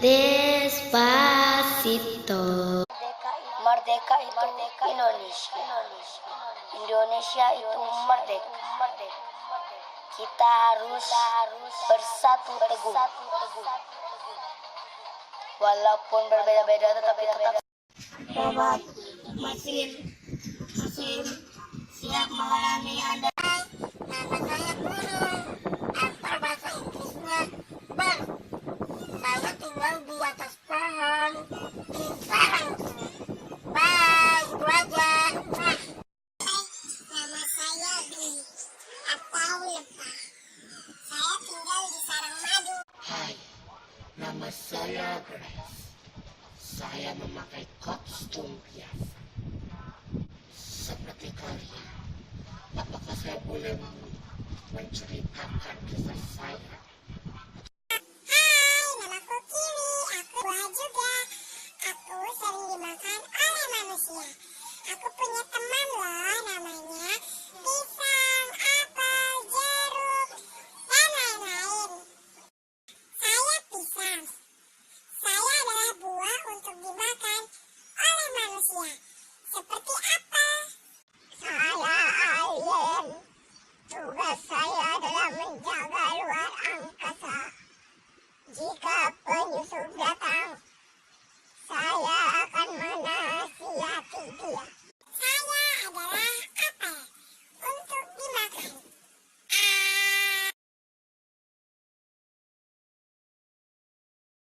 Despacito. Merdeka itu Indonesia. Indonesia itu merdeka. Kita harus bersatu teguh. Walaupun berbeda-beda tetapi tetap. Robot mesin siap melayani Anda. Nama saya Guru. Apa bahasa Inggrisnya? Bang, saya tinggal di atas pohon di sarang. Bye, itu aja. Nama saya Dwi atau Lepah. Saya tinggal di sarang madu. Hai, nama saya Grace. Saya memakai kostum biasa. Seperti kalian, apakah saya boleh menceritakan kisah saya?